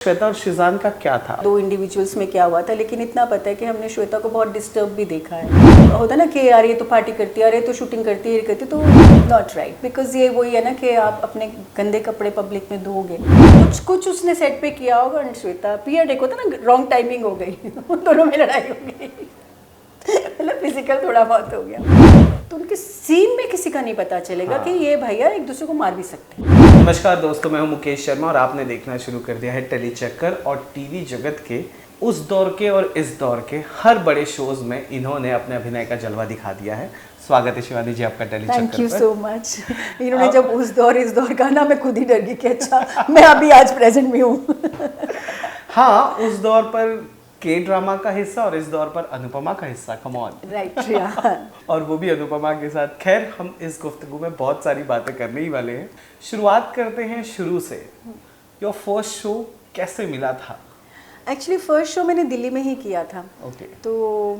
श्वेता और शिजान का क्या था? दो इंडिविजुअल्स में क्या हुआ था, लेकिन इतना पता है कि हमने श्वेता को बहुत डिस्टर्ब भी देखा है। होता ना कि यार ये तो पार्टी करती है, अरे तो शूटिंग करती है, ये करती है, तो नॉट राइट। बिकॉज ये वही है ना कि आप अपने गंदे कपड़े पब्लिक में धोगे, कुछ उसने सेट पे किया होगा। और श्वेता पीरियड एक होता ना, रॉन्ग टाइमिंग हो गई दोनों में लड़ाई हो गई, मतलब फिजिकल थोड़ा बहुत हो गया। तो उनके सीन में किसी का नहीं पता चलेगा कि ये भैया एक दूसरे को मार भी सकते हैं। नमस्कार दोस्तों, मैं हूं मुकेश शर्मा और आपने देखना शुरू कर दिया है टेली चक्कर। और टीवी जगत के उस दौर के और इस दौर के हर बड़े शोज में इन्होंने अपने अभिनय का जलवा दिखा दिया है। स्वागत है शिवानी जी आपका टेली चक्कर पर। Thank you so much. इन्होंने जब उस दौर इस दौर का ना, मैं खुद ही डर गई कि अच्छा मैं अभी आज प्रेजेंट में हूँ। हाँ, उस दौर पर के ड्रामा का हिस्सा और इस दौर पर अनुपमा का हिस्सा। Come on, right. और वो भी अनुपमा के साथ। खैर, हम इस गुफ्तगू में बहुत सारी बातें करने ही वाले हैं। शुरुआत करते हैं शुरू से। योर फर्स्ट शो कैसे मिला था? एक्चुअली फर्स्ट शो मैंने दिल्ली में ही किया था। ओके। तो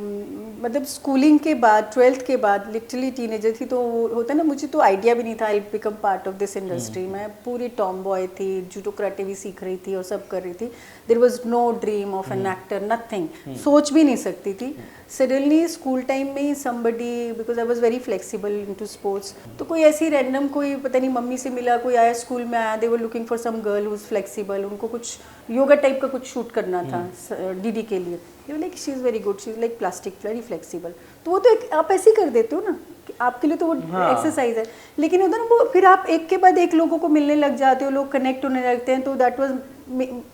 मतलब स्कूलिंग के बाद, 12th के बाद, लिटरली टीनेजर थी, तो होता ना, मुझे तो आइडिया भी नहीं था I become part of this industry. मैं पूरी टॉम बॉय थी, जूडो कराटे भी सीख रही थी और सब कर रही थी। There was no dream of an actor, nothing, सोच भी नहीं सकती थी। सडनली स्कूल टाइम में somebody, because I was very flexible into sports, तो कोई ऐसी रैंडम, कोई पता नहीं मम्मी से मिला, कोई आया स्कूल में आया, they were looking for some girl who is flexible. उनको कुछ योगा टाइप का कुछ शूट करना था डीडी के लिए। You like she is very good, she is like plastic, very flexible. तो वो तो एक आप ऐसे ही कर देते हो ना कि आपके लिए तो वो एक्सरसाइज है। लेकिन उधर वो फिर आप एक के बाद एक लोगों को मिलने लग जाते हो, लोग कनेक्ट होने लगते हैं। तो that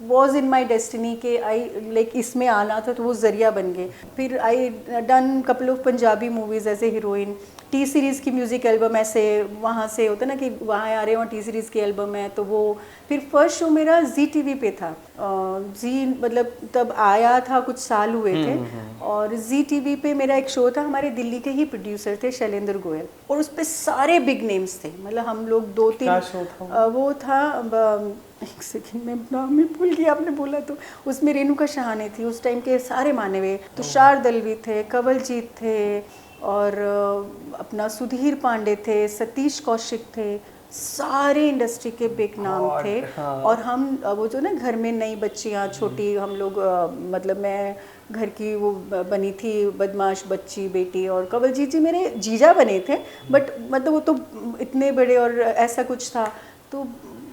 was in my destiny के आई लाइक इसमें आना था, तो वो जरिया बन गए। फिर I done couple of Punjabi movies as a heroine. T series की म्यूज़िक एल्बम ऐसे वहाँ से होता ना कि वहाँ आ रहे हैं, वहाँ टी सीरीज़ की एल्बम है, तो वो फिर फर्स्ट शो मेरा जी टीवी पे था। जी मतलब तब आया था, कुछ साल हुए थे। और जी टीवी पे मेरा एक शो था, हमारे दिल्ली के ही प्रोड्यूसर थे शैलेंद्र गोयल, और उस पर सारे बिग नेम्स थे। मतलब हम लोग 2-3 शो था वो था, एक सेकेंड में नाम ही भूल गई, आपने बोला तो। उसमें रेणुका शहाने थी, उस टाइम के सारे माने हुए, तुषार दलवी थे, कंवलजीत थे, और अपना सुधीर पांडे थे, सतीश कौशिक थे, सारे इंडस्ट्री के बिग नाम थे। और हम वो जो ना घर में नई बच्चियाँ छोटी, हम लोग मतलब मैं घर की वो बनी थी बदमाश बच्ची बेटी, और कंवलजीत जी मेरे जीजा बने थे, बट मतलब वो तो इतने बड़े और ऐसा कुछ था। तो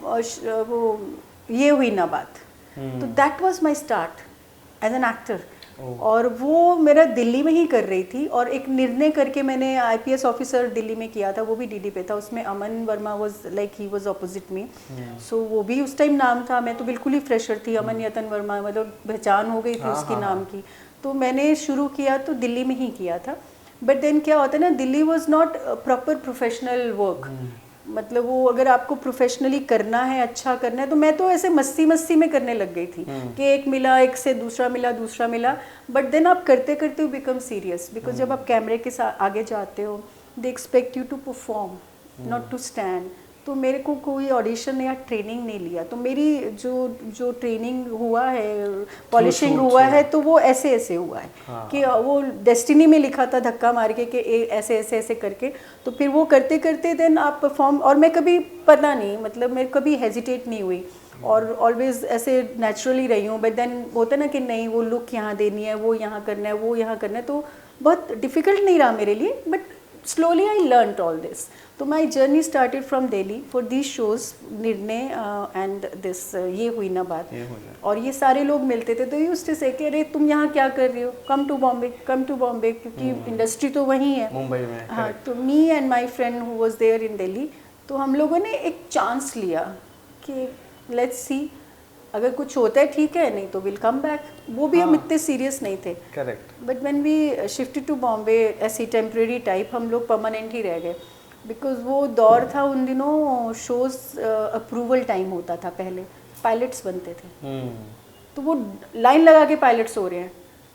वो ये हुई ना बात। तो that was my start as an actor. और वो मेरा दिल्ली में ही कर रही थी, और एक निर्णय करके मैंने आईपीएस ऑफिसर दिल्ली में किया था, वो भी डीडी पे था। उसमें Aman Verma was like he was opposite me. So वो भी उस टाइम नाम था, मैं तो बिल्कुल ही फ्रेशर थी। अमन यतन वर्मा, मतलब पहचान हो गई थी उसकी नाम की। तो मैंने शुरू किया तो दिल्ली में ही किया था। बट देन क्या होता है ना, Delhi was not proper professional work. मतलब वो अगर आपको प्रोफेशनली करना है, अच्छा करना है, तो मैं तो ऐसे मस्ती मस्ती में करने लग गई थी कि एक मिला, एक से दूसरा मिला, दूसरा मिला। बट देन आप करते करते हो बिकम सीरियस, बिकॉज जब आप कैमरे के साथ आगे जाते हो, they expect you to perform, not to stand. तो मेरे को कोई ऑडिशन या ट्रेनिंग नहीं लिया। तो मेरी जो ट्रेनिंग हुआ है, पॉलिशिंग हुआ है, तो वो ऐसे ऐसे हुआ है कि वो डेस्टिनी में लिखा था धक्का मार के कि ऐसे ऐसे ऐसे करके। तो फिर वो करते करते देन आप परफॉर्म। और मैं कभी पता नहीं, मतलब मैं कभी हेजिटेट नहीं हुई, और ऑलवेज ऐसे नेचुरली रही हूँ। बट देन होता ना कि नहीं, वो लुक यहाँ देनी है, वो यहाँ करना है, वो यहाँ करना है, तो बहुत डिफिकल्ट नहीं रहा मेरे लिए। But slowly I learned all this. तो my journey started from Delhi for these shows, निर्णय and this ये हुई ना बात। और ये सारे लोग मिलते थे, तो यूज्ड टू से कि अरे तुम यहाँ क्या कर रही हो, come to Bombay, come to Bombay, क्योंकि इंडस्ट्री तो वहीं है, मुंबई में। हाँ। तो me and my friend who was there in Delhi, तो हम लोगों ने एक चांस लिया कि लेट्स सी, अगर कुछ होता है ठीक है, नहीं तो विल कम बैक। वो भी हम इतने सीरियस नहीं थे। Correct. But when we shifted to Bombay ऐसी टेम्प्रेरी टाइप, हम लोग परमानेंट ही रह गए। बिकॉज वो दौर था उन दिनों, शोज अप्रूवल टाइम होता था, पहले पायलट्स बनते थे। तो वो लाइन लगा के पायलट्स हो रहे हैं,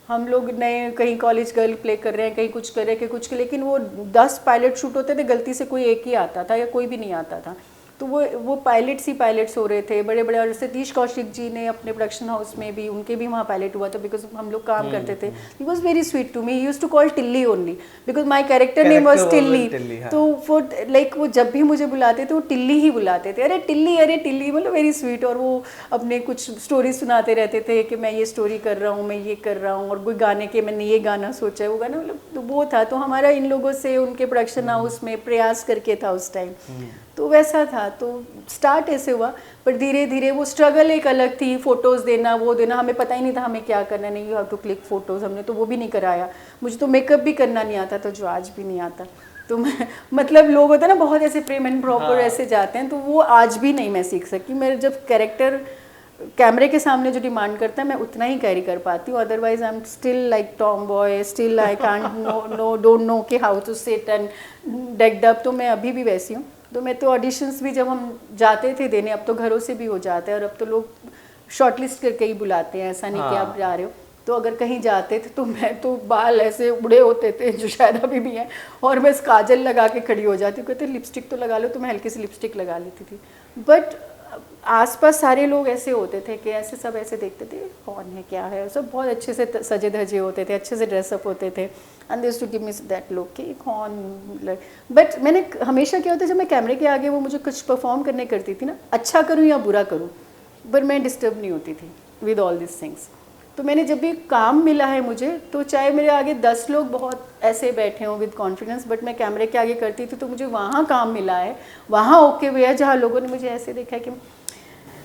हम लोग नए कहीं कॉलेज गर्ल प्ले कर रहे हैं, कहीं कुछ कर रहे हैं, कहीं कुछ, लेकिन वो 10 पायलट शूट होते थे, गलती से कोई एक ही आता था या कोई भी नहीं आता था। तो वो पायलट्स हो रहे थे बड़े बड़े, और सतीश कौशिक जी ने अपने प्रोडक्शन हाउस में भी, उनके भी वहाँ पायलट हुआ था, बिकॉज हम लोग काम करते थे. He was very sweet to me. He used to call Tilli only because my character name was Tilli. तो वो लाइक वो जब भी मुझे बुलाते थे वो टिल्ली ही बुलाते थे, अरे टिल्ली, मतलब वेरी स्वीट. और वो अपने कुछ स्टोरी सुनाते रहते थे कि मैं ये स्टोरी कर रहा हूँ, मैं ये कर रहा हूँ, और कोई गाने के मैंने ये गाना सोचा है, वो गाना, मतलब तो वो था. तो हमारा इन लोगों से उनके प्रोडक्शन हाउस में प्रयास करके था उस टाइम. तो वैसा था. तो स्टार्ट ऐसे हुआ, पर धीरे धीरे वो स्ट्रगल एक अलग थी. फोटोज़ देना, वो देना, हमें पता ही नहीं था हमें क्या करना. नहीं, you have to click photos, हमने तो वो भी नहीं कराया. मुझे तो मेकअप भी करना नहीं आता था, जो आज भी नहीं आता. तो मैं, मतलब लोग होते हैं ना बहुत ऐसे प्रेम एंड प्रॉपर ऐसे जाते हैं, तो वो आज भी नहीं मैं सीख सकी. मेरे जब कैरेक्टर कैमरे के सामने जो डिमांड करता है मैं उतना ही कैरी कर पाती हूँ. Otherwise I am still like tomboy, still I can't don't know कि how to sit and decked up. तो मैं अभी भी वैसी हूँ. तो मैं तो ऑडिशंस भी जब हम जाते थे देने, अब तो घरों से भी हो जाता है, और अब तो लोग शॉर्टलिस्ट करके ही बुलाते हैं, ऐसा नहीं कि आप जा रहे हो. तो अगर कहीं जाते थे तो मैं तो बाल ऐसे उड़े होते थे, जो शायद अभी भी हैं, और मैं काजल लगा के खड़ी हो जाती हूँ. कहते लिपस्टिक तो लगा लो, तो मैं हल्की सी लिपस्टिक लगा लेती थी. बट आसपास सारे लोग ऐसे होते थे कि ऐसे सब ऐसे देखते थे कौन है क्या है. सब बहुत अच्छे से सजे धजे होते थे, अच्छे से ड्रेसअप होते थे, and they to give me that look कि कौन. बट मैंने हमेशा क्या होता है, जब मैं कैमरे के आगे वो मुझे कुछ परफॉर्म करने करती थी ना, अच्छा करूँ या बुरा करूँ, पर मैं डिस्टर्ब नहीं होती थी विद ऑल दिस थिंग्स. तो मैंने जब भी काम मिला है मुझे, तो चाहे मेरे आगे 10 लोग बहुत ऐसे बैठे हों विद कॉन्फिडेंस, बट मैं कैमरे के आगे करती थी, तो मुझे वहाँ काम मिला है, वहाँ ओके हुआ है, जहाँ लोगों ने मुझे ऐसे देखा है कि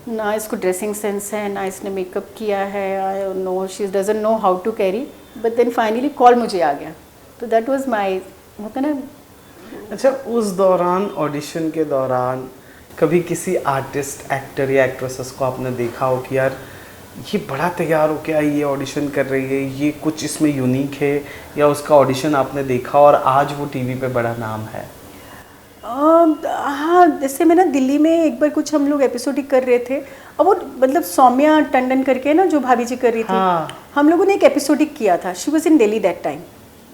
ना इसको ड्रेसिंग सेंस है, ना इसने मेकअप किया है, I know she doesn't know how to carry. But then finally call मुझे आ गया. तो दैट वाज माय, होता ना. अच्छा, उस दौरान ऑडिशन के दौरान कभी किसी आर्टिस्ट, एक्टर या एक्ट्रेसेस को आपने देखा हो कि यार ये बड़ा तैयार हो के आई, ये ऑडिशन कर रही है, ये कुछ इसमें यूनिक है, या उसका ऑडिशन आपने देखा और आज वो टीवी पे बड़ा नाम है? हाँ, जैसे मैं ना दिल्ली में एक बार कुछ हम लोग एपिसोडिक कर रहे थे. अब वो मतलब सौम्या टंडन करके ना, जो भाभी जी कर रही थी, हम लोगों ने एक एपिसोडिक किया था. She was in Delhi that time.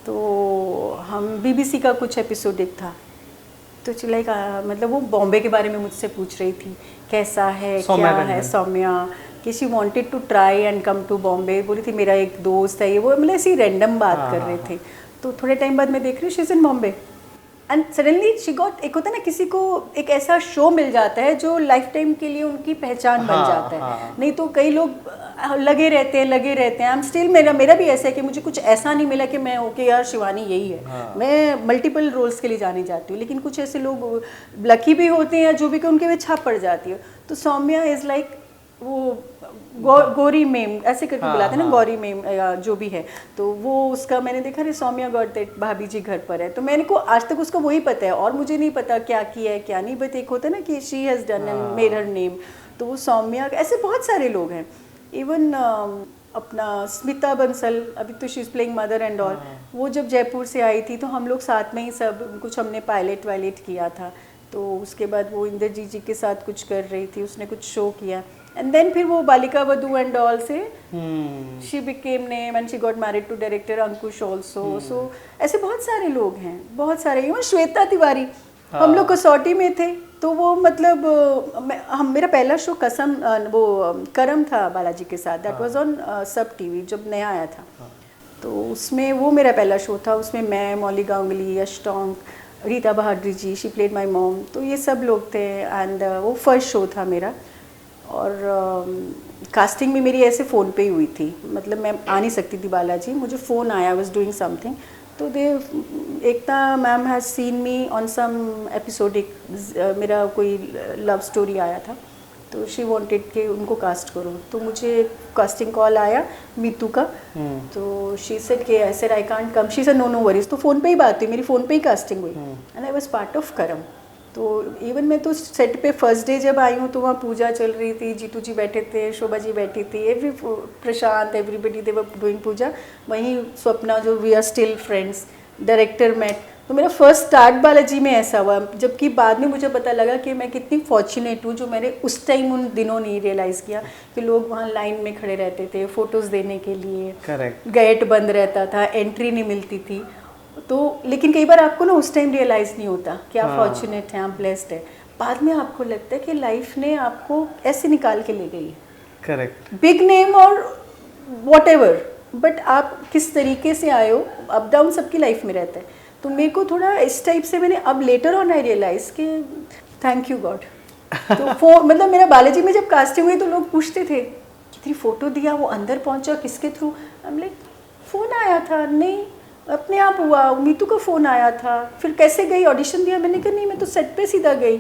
तो हम BBC का कुछ एपिसोडिक था. तो लाइक मतलब वो बॉम्बे के बारे में मुझसे पूछ रही थी कैसा है, क्या है सौम्या, कि she wanted to try and come to Bombay. बोली थी मेरा एक दोस्त है ये वो, मतलब ऐसी रैंडम बात कर रहे थे. तो थोड़े टाइम बाद मैं देख रही हूँ she is in Bombay, and suddenly she got, एक होता है ना किसी को एक ऐसा शो मिल जाता है जो लाइफ टाइम के लिए उनकी पहचान बन जाता है. नहीं तो कई लोग लगे रहते हैं. आई एम स्टिल, मेरा भी ऐसा है कि मुझे कुछ ऐसा नहीं मिला कि मैं ओके यार शिवानी यही है. मैं मल्टीपल रोल्स के लिए जानी जाती हूँ, लेकिन कुछ ऐसे लोग लकी भी होते हैं, जो भी कि उनके में छाप पड़ जाती है. तो सौम्या इज़ लाइक वो गौरी मेम ऐसे करके बुलाते हैं ना, गौरी मेम जो भी है. तो वो उसका मैंने देखा रे सौम्या गॉट दैट भाभी जी घर पर है. तो मैंने को आज तक उसका वही पता है, और मुझे नहीं पता क्या किया है क्या नहीं. बट एक होता है ना कि she has done and made her name. तो वो सौम्या, ऐसे बहुत सारे लोग हैं. इवन अपना स्मिता बंसल, अभी तो she is playing mother and all. वो जब जयपुर से आई थी तो हम लोग साथ में ही सब कुछ हमने पायलट वायलट किया था. तो उसके बाद वो इंद्रजीत जी के साथ कुछ कर रही थी, उसने कुछ शो किया. एंड देन फिर वो बालिका वधू एंड ऑल से she became name and she got married to director Ankush also. So ऐसे बहुत सारे लोग हैं, बहुत सारे. इवन श्वेता तिवारी, हम लोग कसौटी में थे. तो वो मतलब मेरा पहला शो करम था बालाजी के साथ. दैट वाज ऑन सब टीवी जब नया आया था. तो उसमें वो मेरा पहला शो था. उसमें मैं, मौली गांगुली, यश Tong, Rita Bahadur ji, she played my mom. तो ये सब लोग थे. एंड वो फर्स्ट शो था मेरा. और कास्टिंग भी मेरी ऐसे फ़ोन पे ही हुई थी. मतलब मैं आ नहीं सकती थी बालाजी, मुझे फ़ोन आया, आई वाज डूइंग समथिंग. तो Ekta ma'am has seen me on some episodic, मेरा कोई लव स्टोरी आया था. तो शी वांटेड कि उनको कास्ट करो. तो मुझे कास्टिंग कॉल आया मीतू का. तो शी सेड कि ऐसे I can't come. She said no worries. तो फ़ोन पे ही बात हुई, मेरी फ़ोन पे ही कास्टिंग हुई. And I was part of Karam. तो इवन मैं तो सेट पे फर्स्ट डे जब आई हूँ तो वहाँ पूजा चल रही थी, जीतू जी बैठे थे, शोभा जी बैठी थी, प्रशांत, एवरीबडी दे वर डूइंग पूजा. वहीं स्वप्ना, जो we are still friends, director met. तो मेरा फर्स्ट स्टार्ट बालाजी में ऐसा हुआ. जबकि बाद में मुझे पता लगा कि मैं कितनी फॉर्चुनेट हूँ, जो मैंने उस टाइम उन दिनों नहीं रियलाइज़ किया कि लोग वहाँ लाइन में खड़े रहते थे फ़ोटोज़ देने के लिए. करेक्ट. गेट बंद रहता था, एंट्री नहीं मिलती थी. तो लेकिन कई बार आपको ना उस टाइम रियलाइज़ नहीं होता कि आप फॉर्चुनेट हैं, आप ब्लेस्ड है. बाद में आपको लगता है कि लाइफ ने आपको ऐसे निकाल के ले गई है, करेक्ट, बिग नेम और वॉटेवर, बट आप किस तरीके से आए हो, अप डाउन सबकी लाइफ में रहता है। तो मेरे को थोड़ा इस टाइप से मैंने अब लेटर ऑन आई रियलाइज कि थैंक यू गॉड। तो मतलब मेरा बालाजी में जब कास्टिंग हुई तो लोग पूछते थे कितनी फ़ोटो दिया, वो अंदर पहुंचा किसके थ्रू, हम लाइक फ़ोन आया था, नहीं अपने आप हुआ, मीतू का फ़ोन आया था, फिर कैसे गई, ऑडिशन दिया, मैंने कहा नहीं मैं तो सेट पे सीधा गई।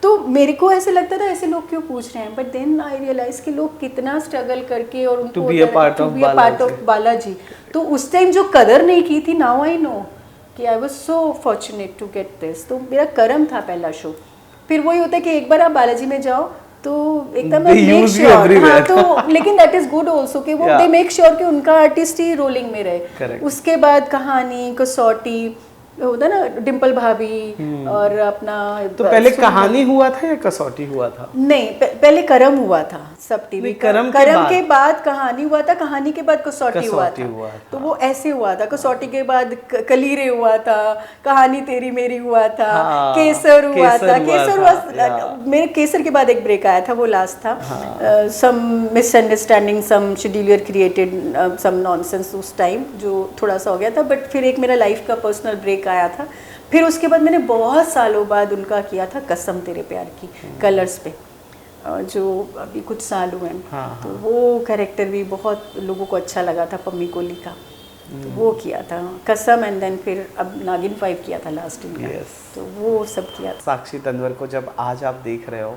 तो मेरे को ऐसे लगता था ऐसे लोग क्यों पूछ रहे हैं, बट देन आई रियलाइज कि लोग कितना स्ट्रगल करके और उनको to be a part of Balaji. तो उस टाइम जो कदर नहीं की थी, नाउ आई नो कि I was so fortunate to get this. तो मेरा कर्म था पहला शो। फिर वही होता है कि एक बार आप बालाजी में जाओ तो एकदम मेक श्योर, हाँ, तो लेकिन दैट इज गुड ऑल्सो कि वो दे मेक श्योर कि उनका आर्टिस्ट ही रोलिंग में रहे। Correct. उसके बाद कहानी, कसौटी होता ना, डिम्पल भाभी और अपना, तो पहले कहानी हुआ था या कसौटी हुआ था? नहीं, पहले करम हुआ था सब टीवी, करम के बाद कहानी हुआ था, कहानी के बाद कसौटी हुआ था। तो वो ऐसे हुआ था, कसौटी के बाद कलीरे हुआ था, कहानी तेरी मेरी हुआ था, केसर हुआ था, केसर हुआ, मेरे केसर के बाद एक ब्रेक आया था, वो लास्ट था। सम मिसअंडरस्टैंडिंग, सम शेड्यूलर क्रिएटेड सम नॉनसेंस उस टाइम जो थोड़ा सा हो गया था, बट फिर एक मेरा लाइफ का पर्सनल ब्रेक आया था। फिर उसके बाद मैंने बहुत सालों बाद उनका किया था कसम तेरे प्यार की, कलर्स पे, जो अभी कुछ साल हुए हैं। तो वो कैरेक्टर भी बहुत लोगों को अच्छा लगा था, पम्मी कोहली का, तो वो किया था कसम। एंड देन फिर अब नागिन 5 किया था लास्ट इन, तो वो सब किया था। साक्षी तन्वर को जब आज आप देख रहे हो,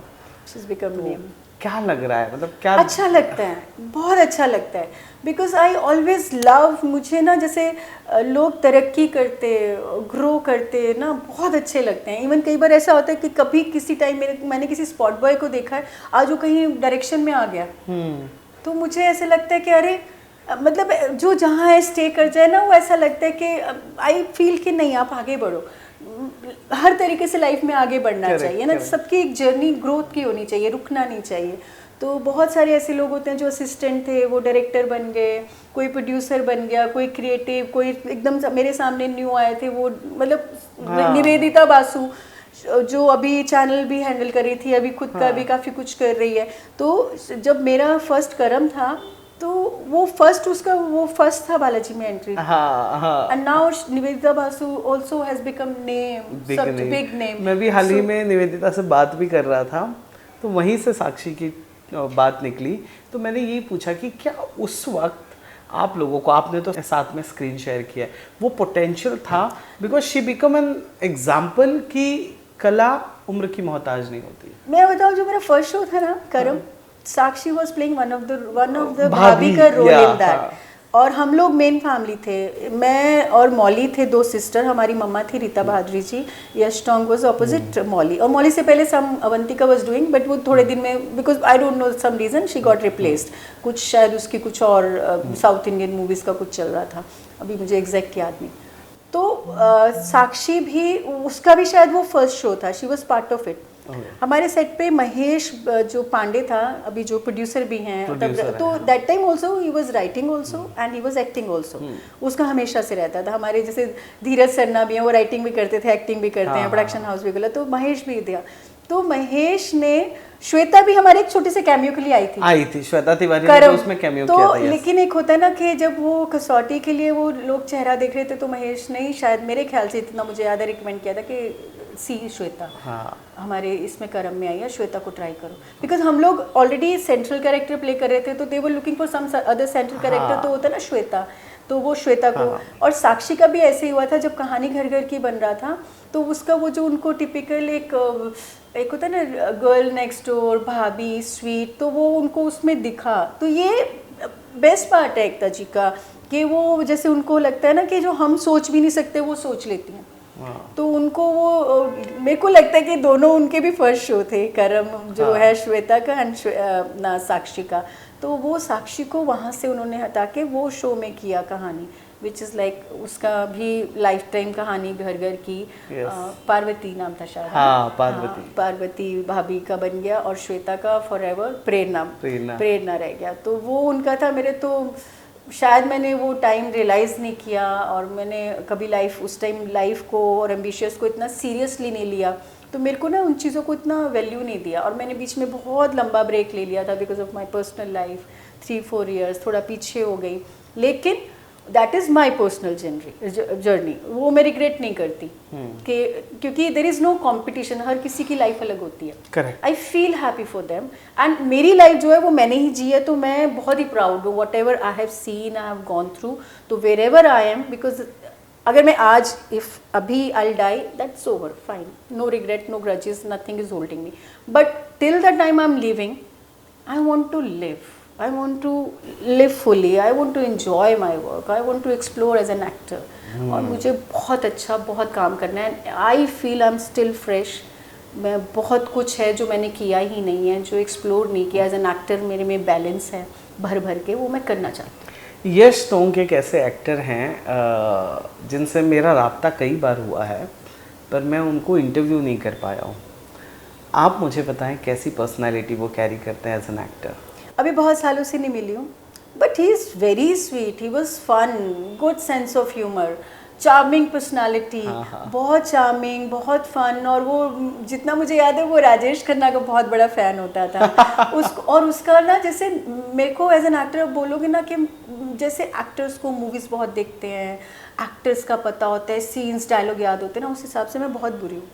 क्या लग रहा है, मतलब क्या अच्छा लगता है, बहुत अच्छा लगता है, बिकॉज आई ऑलवेज लव, मुझे ना जैसे लोग तरक्की करते, ग्रो करते ना, बहुत अच्छे लगते हैं। इवन कई बार ऐसा होता है कि कभी किसी टाइम मैंने किसी स्पॉट बॉय को देखा है, आज वो कहीं डायरेक्शन में आ गया, तो मुझे ऐसे लगता है कि अरे मतलब जो जहाँ है स्टे कर जाए ना, वो ऐसा लगता है कि आई फील कि नहीं आप आगे बढ़ो, हर तरीके से लाइफ में आगे बढ़ना चाहिए ना, सबकी एक जर्नी ग्रोथ की होनी चाहिए, रुकना नहीं चाहिए। तो बहुत सारे ऐसे लोग होते हैं जो असिस्टेंट थे वो डायरेक्टर बन गए, कोई प्रोड्यूसर बन गया, कोई क्रिएटिव, कोई एकदम मेरे सामने न्यू आए थे वो, मतलब निवेदिता बासु जो अभी चैनल भी हैंडल कर रही थी, अभी खुद का भी काफ़ी कुछ कर रही है। तो जब मेरा फर्स्ट करम था तो वो फर्स्ट था बालाजी में entry, and now Nivedita Basu also has become big name. मैं भी हाल ही में निवेदिता से बात भी कर रहा था, तो वहीं से साक्षी की बात निकली, तो मैंने यही पूछा कि क्या उस वक्त आप लोगों को, आपने तो साथ में स्क्रीन शेयर किया, वो पोटेंशियल था, because she become an example कि कला उम्र की मोहताज नहीं होती। मैं बताऊं, जो मेरा फर्स्ट शो था ना Karam, Sakshi was playing one of the bhabhi का रोल इन दैट, और हम लोग मेन फैमिली थे, मैं और मौली थे, 2 सिस्टर, हमारी मम्मा थी रीता बहादुरी जी, यश टोंग वाज ऑपोजिट मौली, और मौली से पहले some Avantika was doing, but वो थोड़े दिन में, because I don't know some reason she got replaced, कुछ शायद उसकी कुछ और साउथ इंडियन मूवीज का कुछ चल रहा था, अभी मुझे एग्जैक्ट याद नहीं। तो साक्षी भी, उसका भी शायद वो फर्स्ट शो था, she was part of it. हमारे सेट पे महेश जो पांडे था, अभी जो प्रोड्यूसर भी हैं, तो that time also he was writing also and he was acting also, उसका हमेशा से रहता था। हमारे जैसे धीरज सरना भी हैं, वो राइटिंग भी करते थे, एक्टिंग भी करते हैं, प्रोडक्शन हाउस भी खुला, तो महेश भी दिया। तो महेश ने, श्वेता भी हमारे एक छोटे से कैमियो के लिए आई थी श्वेता तिवारी ने तो उसमें कैमियो किया था। लेकिन एक होता है ना कि जब वो कसौटी के लिए वो लोग चेहरा देख रहे थे, तो महेश ने शायद, मेरे ख्याल से इतना मुझे याद है, रिकमेंड किया था कि श्वेता हमारे इसमें करम में आई है, श्वेता को ट्राई करो, बिकॉज हम लोग ऑलरेडी सेंट्रल कैरेक्टर प्ले कर रहे थे, तो they were looking for some other central character, तो होता है ना श्वेता, तो वो श्वेता को। और साक्षी का भी ऐसे ही हुआ था, जब कहानी घर घर की बन रहा था, तो उसका वो जो उनको टिपिकल एक होता है ना गर्ल नेक्स्ट डोर, भाभी स्वीट, तो वो उनको उसमें दिखा। तो ये बेस्ट पार्ट है एकता जी का, कि वो जैसे उनको लगता है ना कि जो हम सोच भी नहीं सकते वो सोच लेती हैं, तो उनको वो, मेरे को लगता है कि दोनों उनके भी फर्स्ट शो थे, करम जो है श्वेता का एंड साक्षी का, तो वो साक्षी को वहाँ से उन्होंने हटा के वो शो में किया कहानी, विच इज़ लाइक उसका भी लाइफ टाइम कहानी घर घर की। पार्वती नाम था शायद, पार्वती भाभी का बन गया, और श्वेता का फॉर एवर प्रेरणा रह गया। तो वो उनका था। मेरे तो शायद मैंने वो टाइम रियलाइज़ नहीं किया, और मैंने कभी उस टाइम लाइफ को और एम्बिशियस को इतना सीरियसली नहीं लिया, तो मेरे को ना उन चीज़ों को इतना वैल्यू नहीं दिया, और मैंने बीच में बहुत लंबा ब्रेक ले लिया था because of my personal life, 3-4 years थोड़ा पीछे हो गई। लेकिन that is my personal journey, वो मैं रिग्रेट नहीं करती कि, क्योंकि देर इज़ नो कॉम्पिटिशन, हर किसी की लाइफ अलग होती है। Correct. I feel happy for them, and मेरी लाइफ जो है वो मैंने ही जी है, तो मैं बहुत ही प्राउड हूँ whatever I have seen, I have gone through. तो wherever I am, because अगर मैं आज इफ अभी I die, that's over, fine, no regret, no grudges, nothing is holding me, but till the time I am living, I want to live, I want to live fully, I want to enjoy my work, I want to explore as an actor. और मुझे बहुत अच्छा बहुत काम करना है। I feel I'm still fresh, मैं बहुत कुछ है जो मैंने किया ही नहीं है, जो एक्सप्लोर नहीं किया एज एन एक्टर, मेरे में बैलेंस है भर भर के, वो मैं करना चाहती हूँ। यश तोंग एक ऐसे एक्टर हैं जिनसे मेरा राब्ता कई बार हुआ है, पर मैं उनको इंटरव्यू नहीं कर पाया हूँ। आप मुझे बताएं कैसी पर्सनालिटी वो कैरी करते हैं एज एन एक्टर? अभी बहुत सालों से नहीं मिली हूँ, but he is very sweet, he was fun, good sense of humour, charming personality, बहुत चार्मिंग, बहुत फन। और वो जितना मुझे याद है वो राजेश खन्ना का बहुत बड़ा फ़ैन होता था उसको, और उसका ना जैसे मेरे को एज एन एक्टर बोलोगे ना कि जैसे एक्टर्स को मूवीज़ बहुत देखते हैं, एक्टर्स का पता होता है, सीन्स डायलॉग याद होते हैं ना, उस हिसाब से मैं बहुत बुरी हूँ।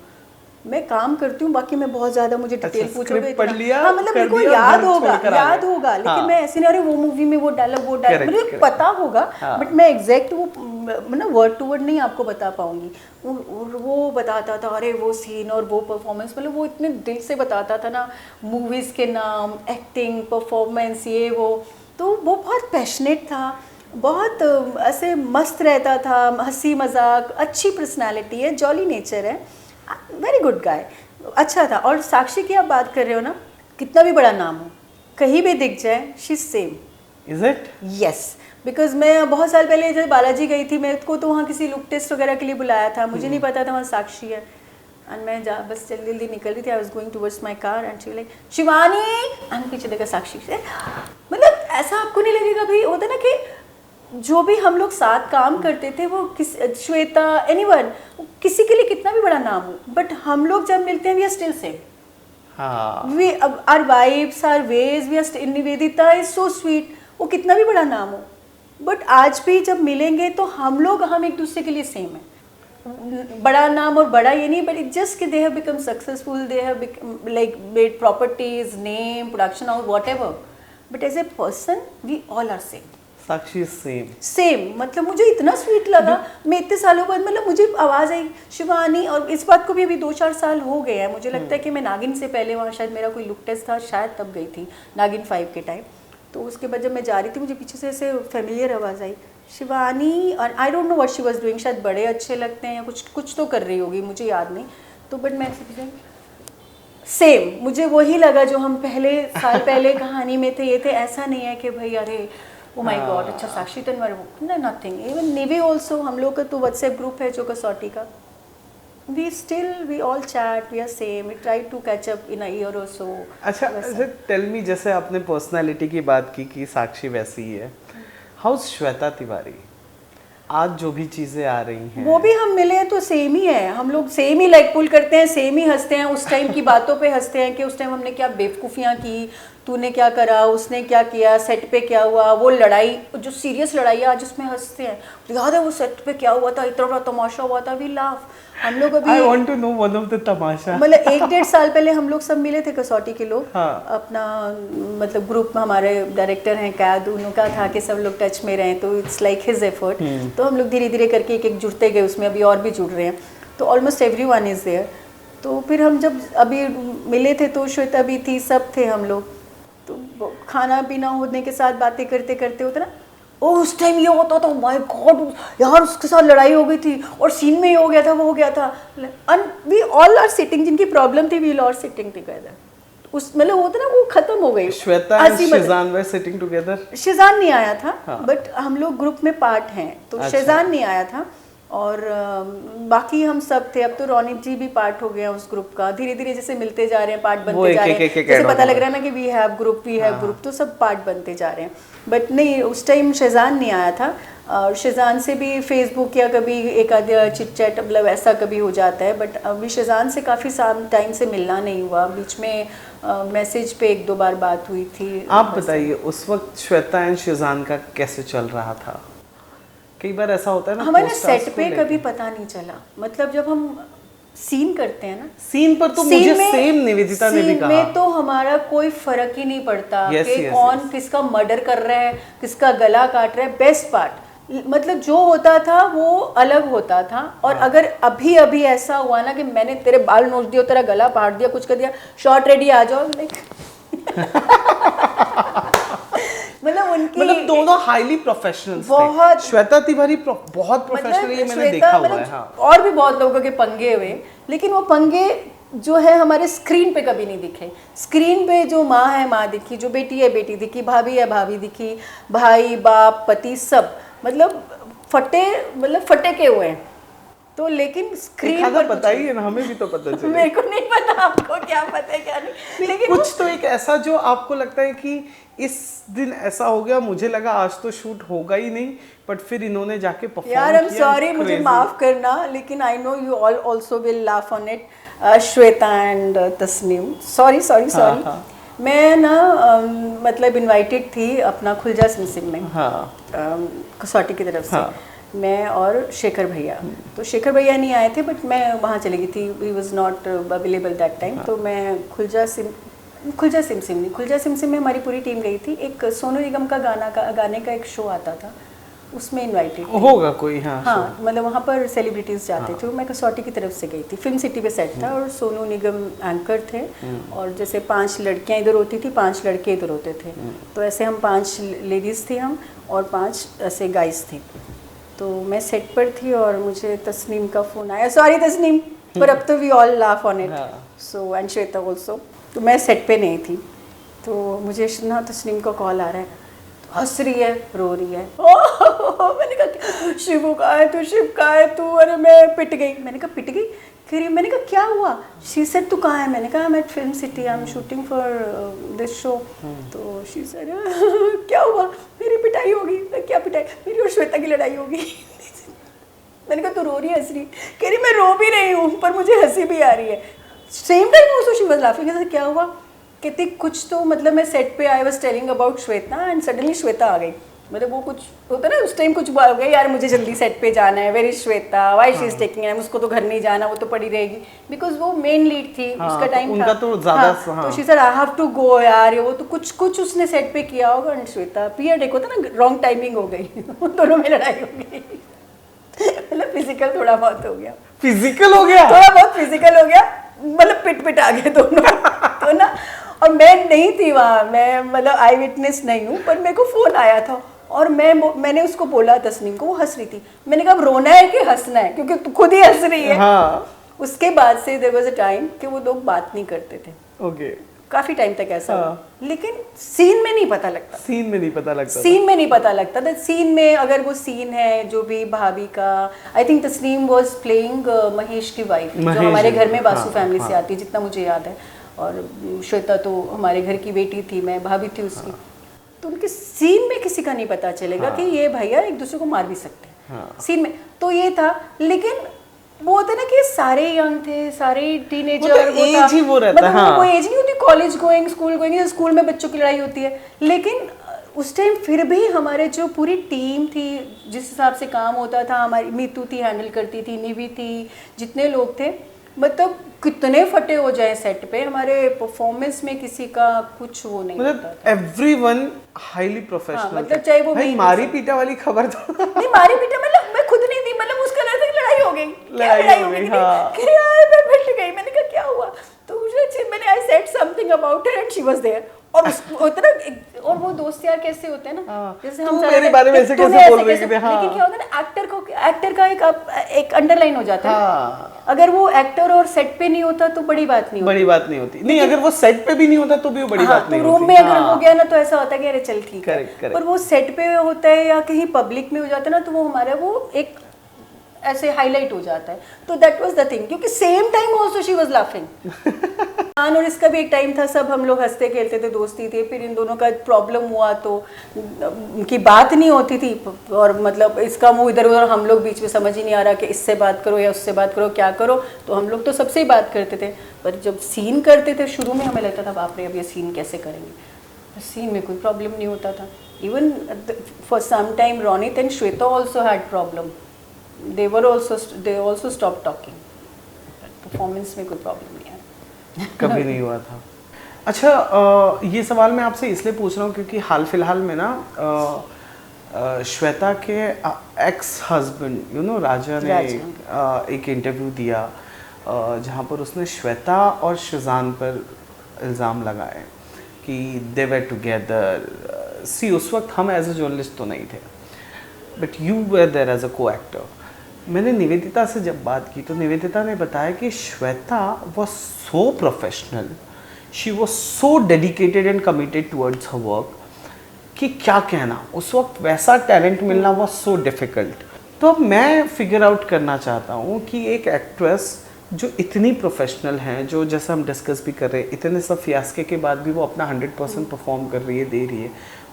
मैं काम करती हूँ, बाकी मैं बहुत ज़्यादा, मुझे डिटेल पूछोगे पढ़ लिया, हाँ, मतलब मेरे को याद होगा, लेकिन मैं ऐसे नहीं, अरे वो मूवी में वो डायलॉग मुझे पता होगा, बट मैं एग्जैक्ट वो मतलब वर्ड टू वर्ड नहीं आपको बता पाऊंगी। वो बताता था, अरे वो सीन और वो परफॉर्मेंस, मतलब वो इतने दिल से बताता था ना, मूवीज़ के नाम, एक्टिंग, परफॉर्मेंस, ये वो, तो वो बहुत पैशनेट था, बहुत ऐसे मस्त रहता था, हंसी मजाक, अच्छी पर्सनैलिटी है, जॉली नेचर है, वेरी गुड गाय, अच्छा था। और साक्षी की आप बात कर रहे हो ना, कितना भी बड़ा नाम हो, कहीं भी दिख जाए, she is same. Is it? Yes, because मैं बहुत साल पहले जब बालाजी गई थी, मेरे को तो वहाँ किसी लुक टेस्ट वगैरह के लिए बुलाया था, मुझे नहीं पता था वहाँ साक्षी है, एंड मैं बस जल्दी जल्दी निकल रही थी, I was going towards my car, and she like Shivani, and पीछे देखा साक्षी से, मतलब ऐसा आपको नहीं लगेगा भाई, होता ना कि जो भी हम लोग साथ काम करते थे, वो श्वेता, एनीवन, किसी के लिए कितना भी बड़ा नाम हो, बट हम लोग जब मिलते हैं we are still same. We our vibes, our ways, we are, Nivedita is so sweet, वो कितना भी बड़ा नाम हो, बट आज भी जब मिलेंगे तो हम एक दूसरे के लिए सेम है। बड़ा नाम और बड़ा ये नहीं, बट इट जस्ट कि they have become successful, they have like made properties, name, production house, whatever, but as a person we all are same. Sakshi same, मतलब मुझे इतना स्वीट लगा, मैं इतने सालों बाद, मतलब मुझे आवाज़ आई शिवानी, और इस बात को भी अभी 2-4 साल हो गए हैं, मुझे लगता है कि मैं नागिन से पहले वहाँ शायद मेरा कोई लुक टेस्ट था, शायद तब गई थी, नागिन 5 के टाइम, तो उसके बाद जब मैं जा रही थी मुझे पीछे से ऐसे फेमिलियर आवाज़ आई, शिवानी, और आई don't know what she was doing, शायद बड़े अच्छे लगते हैं या कुछ तो कर रही होगी, मुझे याद नहीं, तो बट मैं ऐसे सेम, मुझे वही लगा जो हम साल पहले कहानी में थे, ये थे, ऐसा नहीं है कि भाई अरे ओ माय गॉड, अच्छा साक्षी तन्वर, नथिंग, इवन निवी ऑल्सो, हम लोग का तो व्हाट्सएप ग्रुप है जो कसौटी का, we all chat, we are same, we try to catch up in a year or so। अच्छा, टेल मी, जैसे आपने पर्सनालिटी की बात की कि साक्षी वैसी ही है, हाउस श्वेता तिवारी, आज जो भी चीज़ें आ रही हैं वो भी हम मिले हैं तो सेम ही है, हम लोग सेम ही लाइक पुल करते हैं, सेम ही हंसते हैं, उस टाइम की बातों पे हंसते हैं कि उस टाइम हमने क्या बेवकूफ़ियाँ की, तूने क्या करा, उसने क्या किया, सेट पे क्या हुआ, वो लड़ाई, जो सीरियस लड़ाई है आज उसमें हंसते हैं, याद है वो सेट पे क्या हुआ था, इतना बड़ा तमाशा हुआ था, वी लाफ। हम लोग अभी I want to know one of the तमाशा, मतलब 1-1.5 साल पहले हम लोग सब मिले थे कसौटी के लोग, हाँ। अपना मतलब ग्रुप में हमारे डायरेक्टर हैं कैद, उनका था कि सब लोग टच में रहें, तो इट्स लाइक हिज एफर्ट, तो हम लोग धीरे धीरे करके एक जुड़ते गए, उसमें अभी और भी जुड़ रहे हैं, तो ऑलमोस्ट एवरीवन इज़ देयर। तो फिर हम जब अभी मिले थे तो श्वेता भी थी, सब थे हम लोग, तो खाना पीना होने के साथ बातें करते करते होता ना, ओ उस टाइम ये होता था, माय गॉड यार उसके साथ लड़ाई हो गई थी और सीन में ये हो गया था, वो हो गया था, and we all are sitting, जिनकी प्रॉब्लम थी वी ऑल सिटिंग टुगेदर, उस मतलब होता ना वो खत्म हो गई। Shweta and Shezan were sitting together, Shezan नहीं आया था, हाँ। बट हम लोग ग्रुप में पार्ट हैं, तो अच्छा। शेजान नहीं आया था, और बाकी हम सब थे। अब तो रौनिक जी भी पार्ट हो गया उस ग्रुप का, धीरे धीरे जैसे मिलते जा रहे हैं, पार्ट बनते जा रहे हैं, जैसे पता लग रहा है ना कि वी हैव ग्रुप, तो सब पार्ट बनते जा रहे हैं। बट नहीं, उस टाइम शेजान नहीं आया था, और शेजान से भी फेसबुक या कभी एक आधा चिट चैट मतलब ऐसा कभी हो जाता है, बट अभी शेजान से काफ़ी टाइम से मिलना नहीं हुआ। बीच में मैसेज पे एक दो बार बात हुई थी। आप बताइए उस वक्त श्वेता एंड शेजान का कैसे चल रहा था? कई बार ऐसा होता है ना हमारे सेट पे कभी पता नहीं चला, मतलब जब हम सीन करते हैं ना, सीन पर तो मुझे सेम निवेदिता ने भी कहा, में तो हमारा कोई फर्क ही नहीं पड़ता कि कौन किसका मर्डर कर रहा है, किसका गला काट रहा है। बेस्ट पार्ट मतलब जो होता था वो अलग होता था। और अगर अभी अभी ऐसा हुआ ना कि मैंने तेरे बाल नोच दिया, तेरा गला फाड़ दिया, कुछ कर दिया, शॉर्ट रेडी आ जाओ, मतलब दोनों हाईली प्रोफेशनल बहुत। श्वेता तिवारी बहुत प्रोफेशनल, ये मैंने देखा हुआ है। हाँ। और भी बहुत लोगों के पंगे हुए, लेकिन वो पंगे जो है हमारे स्क्रीन पे कभी नहीं दिखे। स्क्रीन पे जो माँ है माँ दिखी, जो बेटी है बेटी दिखी, भाभी है भाभी दिखी, भाई बाप पति सब मतलब फटे के हुए हैं। तो लेकिन स्क्रीन पर पता ही है ना, हमें भी तो पता चले। मेरे को नहीं पता, आपको क्या पता है क्या नहीं, लेकिन कुछ तो एक ऐसा जो आपको लगता है कि इस दिन ऐसा हो गया, मुझे लगा आज तो शूट होगा ही नहीं, बट फिर इन्होंने जाके परफॉर्म किया। यार आई एम सॉरी, मुझे माफ करना, लेकिन I know you all also will laugh on it, Shweta and Tasneem, sorry. मैं ना मतलब इनवाइटेड थी अपना खुलजा सिमसिम में, कसौटी की तरफ से। मैं और शेखर भैया, तो शेखर भैया नहीं आए थे, बट मैं वहाँ चली गई थी, he was not available that time. तो मैं खुलजा सिमसिम में हमारी पूरी टीम गई थी। एक सोनू निगम का गाने का एक शो आता था, उसमें इनवाइटेड होगा कोई। हाँ, मतलब वहाँ पर सेलिब्रिटीज जाते थे। मैं कसौटी की तरफ से गई थी, फिल्म सिटी पे सेट था, और सोनू निगम एंकर थे, और जैसे 5 लड़कियाँ इधर होती थी, 5 लड़के इधर होते थे। तो ऐसे हम 5 लेडीज़ थी हम, और 5 ऐसे गाइस थे। तो मैं सेट पर थी और मुझे तस्नीम का फ़ोन आया, सॉरी तस्नीम, पर अब तो we all laugh on it, so and Shweta also. तो मैं सेट पे नहीं थी, तो मुझे ना तस्नीम का कॉल आ रहा है, तो हंस रही है, रो रही है। मैंने कहा शिवू कहाँ है तू, शिव कहाँ है तू? अरे मैं पिट गई। मैंने कहा पिट गई? कह रही, मैंने कहा क्या हुआ? शी सेड तू कहाँ है? मैंने कहा मैं film city, I am shooting for this show. तो शी सेड क्या हुआ? मेरी पिटाई होगी। क्या पिटाई? मेरी और श्वेता की लड़ाई होगी। मैंने कहा तू रो रही है, हंस रही? कह रही मैं रो भी रही हूँ, पर मुझे हंसी भी आ रही है। Same time also she was laughing. क्या हुआ? कहती कुछ तो मतलब मैं सेट पे I was telling about Shweta, and suddenly Shweta आ गई। मतलब वो कुछ होता है ना उस टाइम, कुछ हो गया यार मुझे जल्दी सेट पे जाना है, where is Shweta, why she is taking time, उसको तो घर नहीं जाना, वो तो पड़ी रहेगी, बिकॉज वो मेन लीड थी। उसका टाइम उनका तो ज्यादा। तो she said I have to go यार, वो तो कुछ उसने सेट पे किया होगा। एंड श्वेता पीरियड एक होता ना, रॉन्ग टाइमिंग हो गई। दोनों में लड़ाई हो गई। मतलब फिजिकल थोड़ा बहुत हो गया, फिजिकल हो गया, थोड़ा बहुत फिजिकल हो गया, मतलब पिट आ गए दोनों। तो ना, और मैं नहीं थी वहाँ, मैं मतलब आई विटनेस नहीं हूँ, पर मेरे को फोन आया था, और मैंने उसको बोला तस्नीम को, वो हंस रही थी। मैंने कहा रोना है कि हंसना है, क्योंकि तू खुद ही हंस रही है। उसके बाद से देयर वाज अ टाइम कि वो लोग बात नहीं करते थे। ओके, काफी टाइम तक ऐसा हुआ, लेकिन सीन में नहीं पता लगता। सीन में नहीं पता लगता था। सीन में अगर वो सीन है जो भी भाभी का, I think Tasneem was playing Mahesh की वाइफ, जो हमारे घर में बासु फैमिली से आती है, जितना मुझे याद है। और श्वेता तो हमारे घर की बेटी थी, मैं भाभी थी उसकी। तो उनके सीन में किसी का नहीं पता चलेगा कि ये भैया एक दूसरे को मार भी सकते हैं सीन में। तो ये था, लेकिन वो होता है ना कि सारे यंग थे, सारे टीनेजर, एज ही वो रहता है। मतलब कोई एज नहीं होती, college going, school going, school में बच्चों की लड़ाई होती है। लेकिन उस टाइम फिर भी हमारे जो पूरी टीम थी, जिस हिसाब से काम होता था, हमारी मीतू थी हैंडल करती थी, निवी थी, जितने लोग थे, मतलब कितने फटे हो जाए सेट पे, हमारे परफॉर्मेंस में किसी का कुछ वो नहीं, मतलब एवरीवन हाईली प्रोफेशनल। मतलब चाहे वो भाई मारी पीटा वाली खबर तो नहीं, मारी पीटा मतलब मैं खुद नहीं थी, मतलब उसका लड़ाई हो गई, लड़ाई हो गई। हाँ, मैं बैठ गई। मैंने कहा क्या हुआ? तो मैंने I said something about her and she was there. और होता ना, और वो दोस्त यार कैसे होते हैं ना, जैसे हम मेरे बारे में ऐसे कैसे बोल रहे थे। लेकिन क्या होता है ना, एक्टर का एक अंडरलाइन हो जाता है। अगर वो एक्टर और सेट पे नहीं होता तो बड़ी बात नहीं होती। नहीं, अगर वो सेट पे भी नहीं होता तो भी वो बड़ी बात नहीं होती। रूम में अगर हो गया ना तो ऐसा होता है कि अरे चल ठीक है, पर वो सेट पे होता है या कहीं पब्लिक में हो जाता है ना, तो वो हमारा वो एक ऐसे हाईलाइट हो जाता है। तो दैट वाज द थिंग, क्योंकि same time also she was laughing. और इसका भी एक टाइम था, सब हम लोग हंसते खेलते थे, दोस्ती थी। फिर इन दोनों का प्रॉब्लम हुआ तो उनकी बात नहीं होती थी, और मतलब इसका मुंह इधर उधर, हम लोग बीच में समझ ही नहीं आ रहा कि इससे बात करो या उससे बात करो, क्या करो। तो हम लोग तो सबसे ही बात करते थे, पर जब सीन करते थे शुरू में हमें लगता था बाप रे अब ये सीन कैसे करेंगे। सीन में कोई प्रॉब्लम नहीं होता था। Even for some time Ronit and Shweta also had problem, they also stop talking. Performance में कोई प्रॉब्लम नहीं है। कभी नहीं हुआ था। अच्छा, ये सवाल मैं आपसे इसलिए पूछ रहा हूँ क्योंकि हाल फिलहाल में ना श्वेता के एक्स हस्बैंड राजा ने एक इंटरव्यू दिया जहाँ पर उसने श्वेता और शिजान पर इल्ज़ाम लगाए कि दे वर टुगेदर। सी उस वक्त हम एज ए जर्नलिस्ट तो नहीं थे, but you were there as a co actor. मैंने निवेदिता से जब बात की तो निवेदिता ने बताया कि Shweta was so professional, she was so dedicated and committed towards her work कि क्या कहना, उस वक्त वैसा टैलेंट मिलना वॉज सो डिफ़िकल्ट। तो अब मैं फिगर आउट करना चाहता हूँ कि एक एक्ट्रेस जो इतनी प्रोफेशनल हैं, जो जैसा हम डिस्कस भी कर रहे हैं, इतने सब फियास्के के बाद भी वो अपना 100% परफॉर्म कर रही है, दे रही है,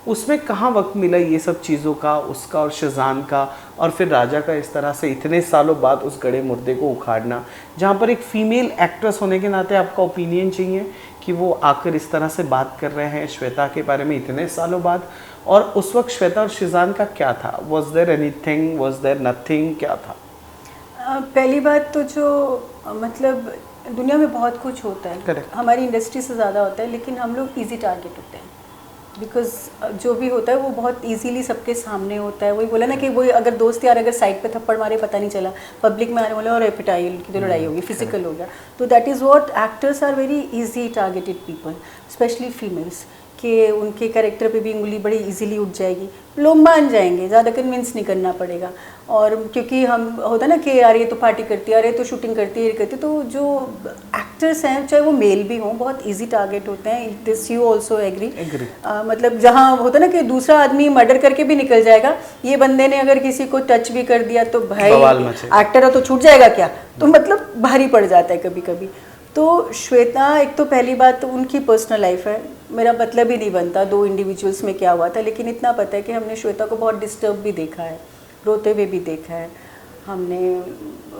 उसमें कहाँ वक्त मिला ये सब चीज़ों का, उसका और शिजान का, और फिर राजा का इस तरह से इतने सालों बाद उस गड़े मुर्दे को उखाड़ना, जहाँ पर एक फ़ीमेल एक्ट्रेस होने के नाते आपका ओपिनियन चाहिए कि वो आकर इस तरह से बात कर रहे हैं श्वेता के बारे में इतने सालों बाद। और उस वक्त श्वेता और शिजान का क्या था? Was there anything, was there nothing, क्या था? पहली बात तो जो मतलब दुनिया में बहुत कुछ होता है, Correct. हमारी इंडस्ट्री से ज़्यादा होता है, लेकिन हम लोग इजी टारगेट होते हैं। बिकॉज जो भी होता है वो बहुत इजीली सबके सामने होता है। वही बोला ना कि वही अगर दोस्त यार अगर साइड पे थप्पड़ मारे पता नहीं चला, पब्लिक में आने वाले और एपिटाइल की तो लड़ाई होगी, फिजिकल हो गया। तो that is what actors are very easy targeted people, specially females, कि उनके कैरेक्टर पे भी उंगली बड़ी इजीली उठ जाएगी, लोग मान जाएंगे, ज़्यादा कन्विंस नहीं करना पड़ेगा। और क्योंकि हम होता ना कि यार ये तो पार्टी करती है, अरे तो शूटिंग करती है, ये करती है, तो जो एक्टर्स हैं चाहे वो मेल भी हों बहुत इजी टारगेट होते हैं। This you also agree? मतलब जहाँ होता ना कि दूसरा आदमी मर्डर करके भी निकल जाएगा, ये बंदे ने अगर किसी को टच भी कर दिया तो भाई एक्टर है तो छूट जाएगा क्या, तो मतलब भारी पड़ जाता है कभी कभी। तो श्वेता, एक तो पहली बात तो उनकी पर्सनल लाइफ है, मेरा मतलब ही नहीं बनता दो इंडिविजुअल्स में क्या हुआ था, लेकिन इतना पता है कि हमने श्वेता को बहुत डिस्टर्ब भी देखा है, रोते हुए भी देखा है हमने,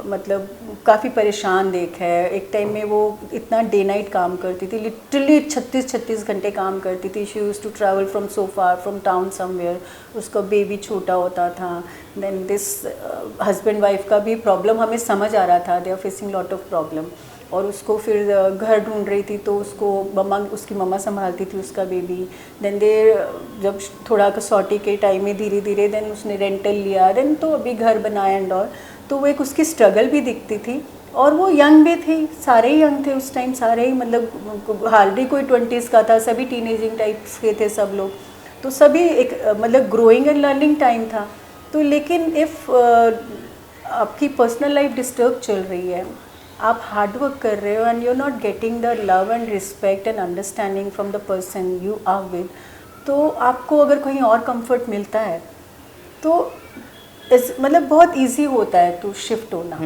मतलब काफ़ी परेशान देखा है। एक टाइम में वो इतना डे नाइट काम करती थी, लिटरली 36 घंटे काम करती थी। She used to travel from so far from town somewhere, उसका बेबी छोटा होता था। देन दिस हस्बैंड वाइफ का भी प्रॉब्लम हमें समझ आ रहा था, they are facing lot of problem. और उसको फिर घर ढूंढ रही थी तो उसको उसकी मम्मा संभालती थी उसका बेबी। देन दे जब थोड़ा कसौटी के टाइम में धीरे धीरे देन उसने रेंटल लिया, देन तो अभी घर बनाया एंड ऑल। तो वो एक उसकी स्ट्रगल भी दिखती थी, और वो यंग भी थी, सारे ही यंग थे उस टाइम, सारे ही मतलब हार्डली कोई 20s का था, सभी टीनेजिंग टाइप्स के थे सब लोग। तो सभी एक मतलब ग्रोइंग एंड लर्निंग टाइम था। तो लेकिन इफ़ आपकी पर्सनल लाइफ डिस्टर्ब चल रही है, आप हार्ड वर्क कर रहे हो and you are not getting the love and respect and understanding from the person you are with, तो आपको अगर कहीं और कंफर्ट मिलता है तो मतलब बहुत इजी होता है टू शिफ्ट होना।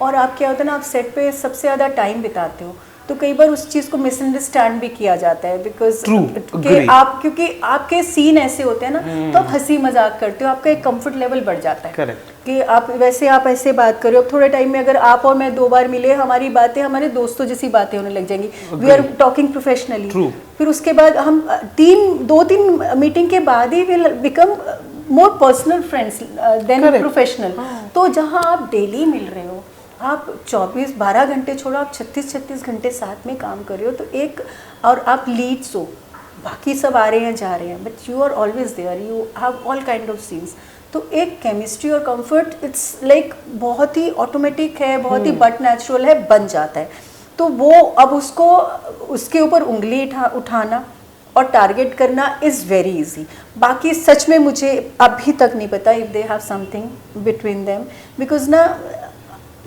और आप क्या होता है ना, आप सेट पे सबसे ज़्यादा टाइम बिताते हो तो कई बार उस चीज़ को मिसअंडरस्टैंड भी किया जाता है, बिकॉज आप क्योंकि आपके सीन ऐसे होते हैं ना, तो आप हंसी मजाक करते हो, आपका एक कंफर्ट लेवल बढ़ जाता है। करेक्ट। कि आप वैसे आप ऐसे बात करो, अब थोड़े टाइम में अगर आप और मैं 2 बार मिले, हमारी बातें हमारे दोस्तों जैसी बातें होने लग जाएंगी, वी आर टॉकिंग प्रोफेशनली। फिर उसके बाद हम 2-3 मीटिंग के बाद ही will become more personal friends than professional. तो जहाँ आप डेली मिल रहे हो, आप 12 घंटे छोड़ो, आप 36 घंटे साथ में काम कर रहे हो, तो एक और आप लीड्स हो, बाकी सब आ रहे हैं जा रहे हैं, but you are always there, you have all kind of scenes. तो एक केमिस्ट्री और कंफर्ट इट्स लाइक बहुत ही ऑटोमेटिक है, बहुत ही बट नेचुरल है, बन जाता है। तो वो अब उसको उसके ऊपर उंगली उठाना और टारगेट करना इज़ वेरी इजी। बाकी सच में मुझे अभी तक नहीं पता if they have something between them, because ना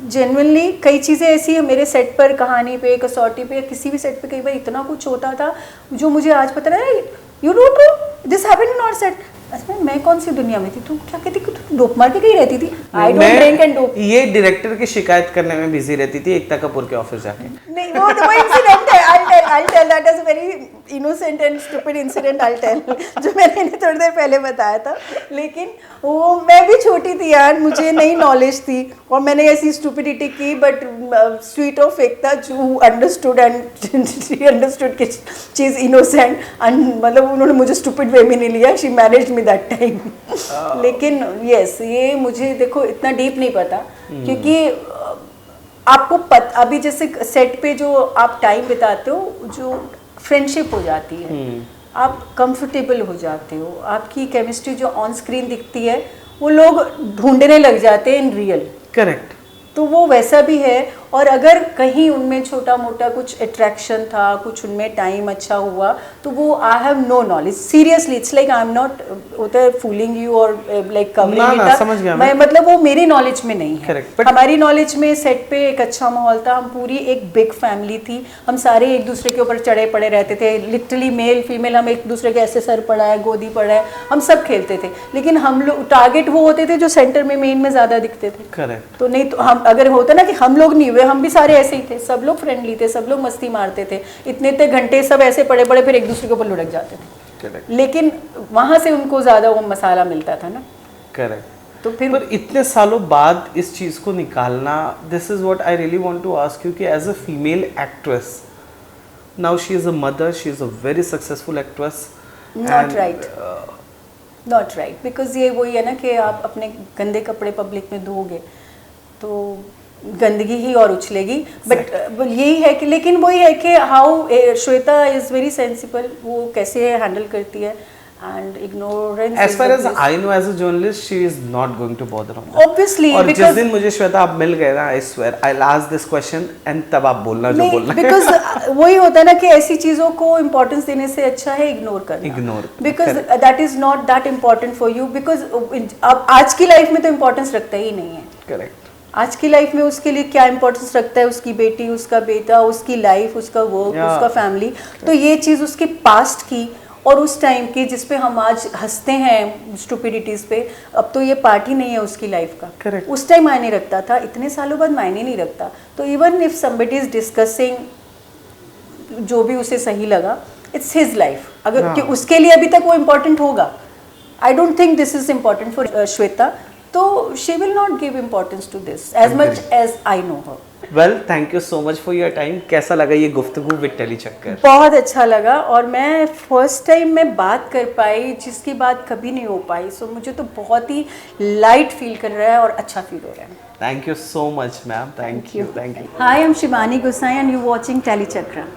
जेन्युइनली कई चीज़ें ऐसी है मेरे सेट पर, कहानी पे, कसौटी पे, किसी भी सेट पे कई बार इतना कुछ होता था जो मुझे आज पता है, you don't know this happened in our set, अच्छा मैं कौन सी दुनिया में थी, तू क्या कहती कि तू डोप मार के कहीं रहती थी? I don't drink and dope. ये डायरेक्टर की शिकायत करने में बिजी रहती थी एकता कपूर के ऑफिस जाके। नहीं वो इंसिडेंट है, I'll tell that as a very innocent and stupid incident I'll tell, जो मैंने इन्हें थोड़ी देर पहले बताया था। लेकिन वो मैं भी छोटी थी यार, मुझे नहीं नॉलेज थी और मैंने ऐसी स्टूपिडिटी की, बट स्वीट ऑफ एकता जो अंडरस्टूड एंड शी अंडरस्टूड कि चीज़ इनोसेंट एंड मतलब उन्होंने मुझे स्टूपिड वे में नहीं लिया, she managed me that time. लेकिन यस ये मुझे देखो इतना डीप नहीं पता, क्योंकि आपको अभी जैसे सेट पे जो आप टाइम बिताते हो, जो फ्रेंडशिप हो जाती है, आप कंफर्टेबल हो जाते हो, आपकी केमिस्ट्री जो ऑन स्क्रीन दिखती है वो लोग ढूंढने लग जाते हैं इन रियल। करेक्ट। तो वो वैसा भी है। और अगर कहीं उनमें छोटा मोटा कुछ अट्रैक्शन था, कुछ उनमें टाइम अच्छा हुआ, तो वो I have no knowledge seriously, it's like I am not होता है फूलिंग यू और लाइक कवरिंग इट समझ गया मैं, मतलब वो मेरी नॉलेज में नहीं है। Correct, हमारी नॉलेज में सेट पे एक अच्छा माहौल था, हम पूरी एक बिग फैमिली थी, हम सारे एक दूसरे के ऊपर चढ़े पड़े रहते थे, लिटरली मेल फीमेल हम एक दूसरे के ऐसे सर पड़ा है, गोदी पड़ा है, हम सब खेलते थे। लेकिन हम लोग टारगेट वो होते थे जो सेंटर में मेन में ज़्यादा दिखते थे। करेक्ट। तो नहीं तो हम अगर होता ना कि हम लोग नहीं हुए, हम भी सारे ऐसे ही थे, सब लोग फ्रेंडली थे, सब लोग मस्ती मारते थे, इतने घंटे सब ऐसे पड़े पड़े फिर एक दूसरे के ऊपर लुढ़क जाते थे। करेक्ट। लेकिन वहाँ से उनको ज़्यादा वो मसाला मिलता था ना। करेक्ट। तो फिर पर इतने सालों बाद इस चीज़ को निकालना, this is what I really want to ask you कि as a female actress, now she is a mother, she is a very successful actress. Not right, not right, because ये वही है ना कि आप अपने गंदे कपड़े पब्लिक में धोगे तो गंदगी ही और उछलेगी। बट यही है कि, लेकिन वही है कि how Shweta is very sensible, वो कैसे हैंडल करती है and ignorance as is far the as bliss. I know as a journalist she is not going to bother on that. Obviously, और जिस because दिन मुझे श्वेता आप मिल गए ना, I swear I'll ask this question and तब आप बोलना जो बोलना है। because वही होता है ना कि ऐसी चीज़ों को इम्पोर्टेंस देने से अच्छा है इग्नोर करना। Ignore, because that is not that important for you, because अब आज की लाइफ में तो इम्पोर्टेंस रखता ही नहीं है। करेक्ट। आज की लाइफ में उसके लिए क्या इंपॉर्टेंस रखता है, उसकी बेटी, उसका बेटा, उसकी लाइफ, उसका वर्क, उसका फैमिली। तो ये चीज़ उसके पास्ट की और उस टाइम की जिस पे हम आज हंसते हैं स्टुपिडिटीज़ पे, अब तो ये पार्ट ही नहीं है उसकी लाइफ का। Correct. उस टाइम मायने रखता था, इतने सालों बाद मायने नहीं रखता। तो even if somebody is discussing जो भी उसे सही लगा, इट्स हिज लाइफ, अगर कि उसके लिए अभी तक वो इम्पोर्टेंट होगा। I don't think this is important for Shweta, तो she will not give importance to this as much as I know her. Well, thank you so much for your time. कैसा लगा ये गुफ्तगू विद टेली चक्कर? बहुत अच्छा लगा, और मैं फर्स्ट टाइम मैं बात कर पाई जिसकी बात कभी नहीं हो पाई, सो मुझे तो बहुत ही लाइट फील कर रहा है और अच्छा फील हो रहा है। Thank you so much ma'am, thank you, thank you. Hi, I'm Shivani Gosai and you're watching Tele Chakra.